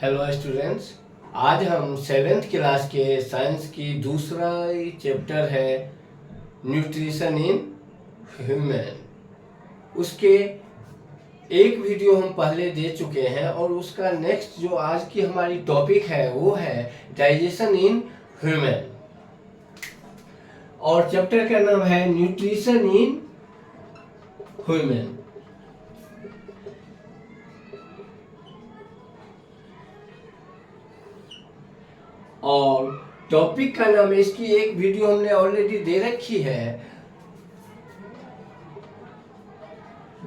Hello students. आज हम seventh class के साइंस की दूसरा चैप्टर है न्यूट्रिशन इन ह्यूमन। उसके एक वीडियो हम पहले दे चुके हैं और उसका नेक्स्ट जो आज की हमारी टॉपिक है वो है डाइजेशन इन ह्यूमन और चैप्टर का नाम है न्यूट्रिशन इन ह्यूमन। और टॉपिक का नाम, इसकी एक वीडियो हमने ऑलरेडी दे रखी है,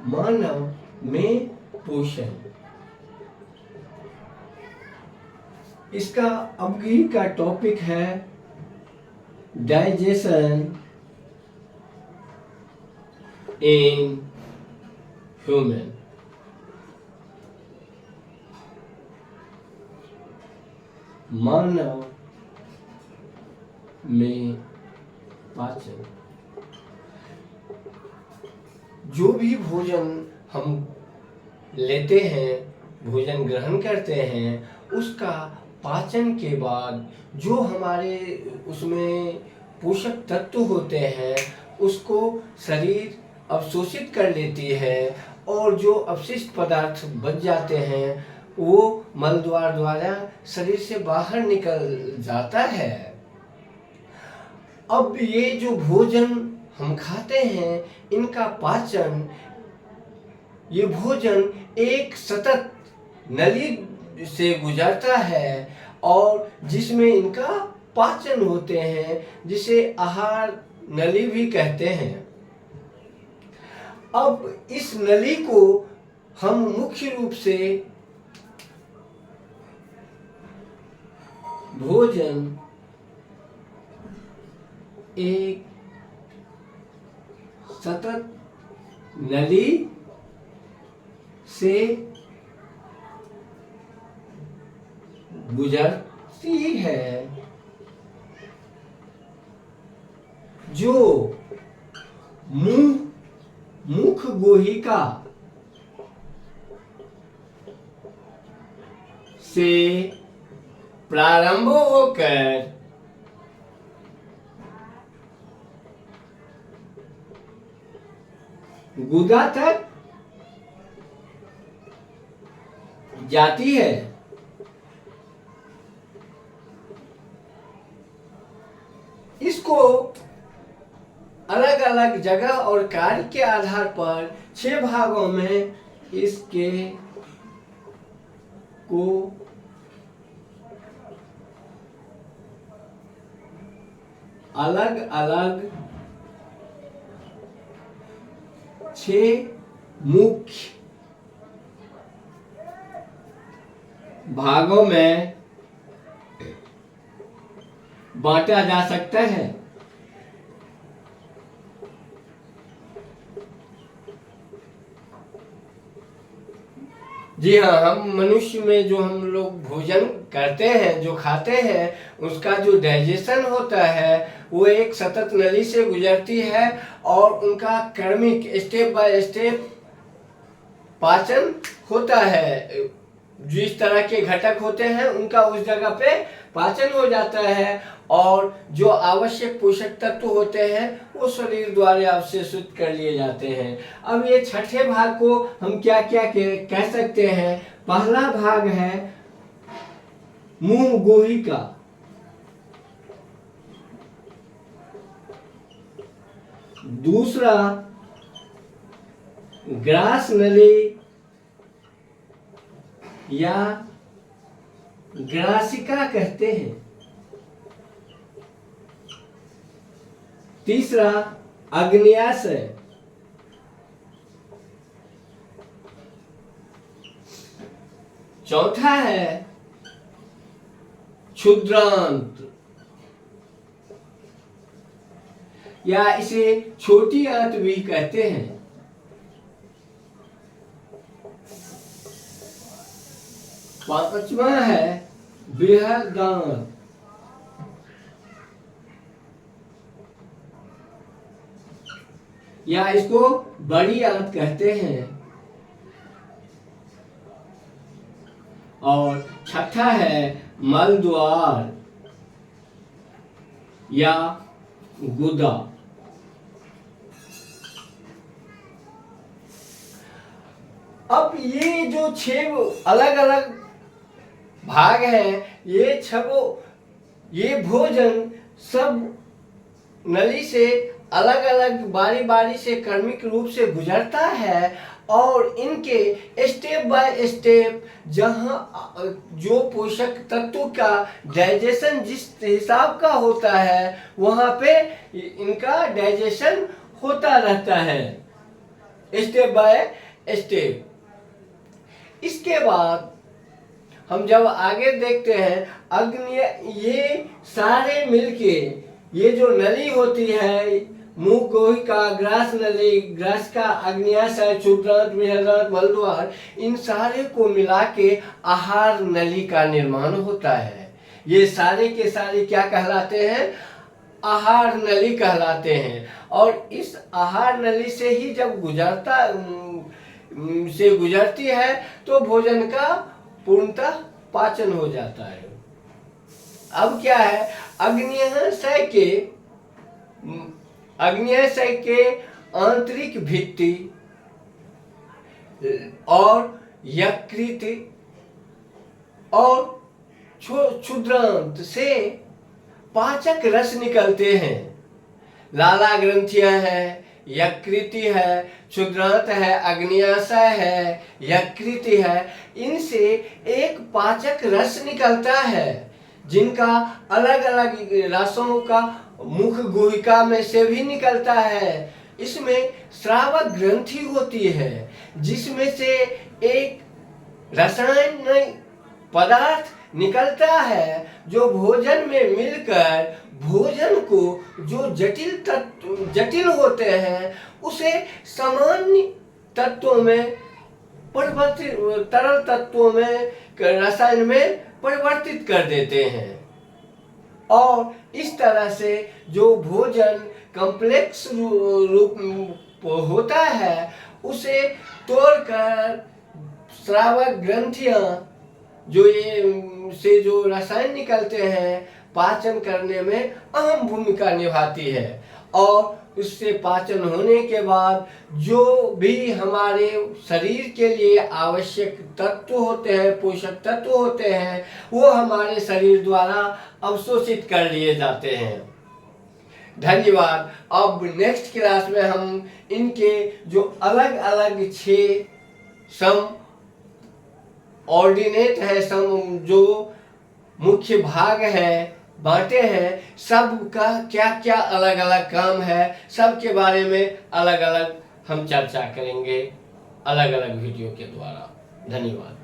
मानव में पोषण। इसका अबकी का टॉपिक है डाइजेशन इन ह्यूमन। मानव में पाचन। जो भी भोजन हम लेते हैं, भोजन ग्रहण करते हैं, उसका पाचन के बाद जो हमारे उसमें पोषक तत्व होते हैं उसको शरीर अवशोषित कर लेती है और जो अपशिष्ट पदार्थ बच जाते हैं वो मल द्वार द्वारा शरीर से बाहर निकल जाता है। अब ये जो भोजन हम खाते हैं इनका पाचन, ये भोजन एक सतत नली से गुजरता है और जिसमें इनका पाचन होते हैं, जिसे आहार नली भी कहते हैं। अब इस नली को हम मुख्य रूप से भोजन एक सतत नली से गुजरती है जो मुख गुहिका से प्रारंभ होकर गुदा तक जाती है। इसको अलग अलग जगह और कार्य के आधार पर 6 भागों में इसके को अलग अलग 6 मुख्य भागों में बांटा जा सकता है। जी हाँ, हम मनुष्य में जो हम लोग भोजन करते हैं, जो खाते हैं, उसका जो डाइजेशन होता है वो एक सतत नली से गुजरती है और उनका क्रमिक स्टेप बाय स्टेप पाचन होता है। जिस तरह के घटक होते हैं उनका उस जगह पे पाचन हो जाता है और जो आवश्यक पोषक तत्व होते हैं वो शरीर द्वारा अवशोषित कर लिए जाते हैं। अब ये छठे भाग को हम क्या क्या कह सकते हैं। पहला भाग है मुंह गुहिका। दूसरा ग्रास नली या ग्रासिका कहते हैं। तीसरा अग्न्याशय। चौथा है क्षुद्रांत या इसे छोटी आंत भी कहते हैं। पांचवा है बृहदांत या इसको बड़ी आंत कहते हैं। और छठा है मल द्वार या गुदा। अब ये जो 6 अलग अलग भाग हैं, ये भोजन सब नली से अलग अलग बारी बारी से क्रमिक रूप से गुजरता है और इनके स्टेप बाय स्टेप जहाँ जो पोषक तत्व का डाइजेशन जिस हिसाब का होता है वहाँ पे इनका डाइजेशन होता रहता है स्टेप बाय स्टेप। इसके बाद हम जब आगे देखते हैं अग्नि, ये सारे मिलके ये जो नली होती है मुख गुहिका, ग्रास नली, ग्रास का अग्न्याशय, क्षुद्रांत, बृहदांत, मलद्वार, इन सारे को मिला के आहार नली का निर्माण होता है। ये सारे के सारे क्या कहलाते हैं? आहार नली कहलाते हैं। और इस आहार नली से ही जब गुजरती है तो भोजन का पूर्णतः पाचन हो जाता है। अब क्या है, अग्न्याशय के आंतरिक भित्ति और यकृत और क्षुद्रांत से पाचक रस निकलते हैं। लाला ग्रंथियां हैं, यकृति है, क्षुद्रांत है, अग्न्याशय है, यकृति है, इनसे एक पाचक रस निकलता है जिनका अलग अलग रसों का मुख गुहिका में से भी निकलता है। इसमें श्रावक ग्रंथि होती है जिसमें से एक रासायनिक पदार्थ निकलता है जो भोजन में मिलकर भोजन को जो जटिल होते हैं उसे सामान्य तत्वों में परिवर्तित, तरल तत्वों में, रसायन में परिवर्तित कर देते हैं। और इस तरह से जो भोजन कॉम्प्लेक्स रूप होता है उसे तोड़कर श्रावक ग्रंथियां जो ये से जो रसायन निकलते हैं पाचन करने में अहम भूमिका निभाती है। और उससे पाचन होने के बाद जो भी हमारे शरीर के लिए आवश्यक तत्व होते हैं, पोषक तत्व होते हैं, वो हमारे शरीर द्वारा अवशोषित कर लिए जाते हैं। धन्यवाद। अब नेक्स्ट क्लास में हम इनके जो अलग अलग 6 सम ऑर्डिनेट है, सम जो मुख्य भाग है, बांटे हैं, सब का क्या क्या अलग अलग काम है, सब के बारे में अलग अलग हम चर्चा करेंगे अलग अलग वीडियो के द्वारा। धन्यवाद।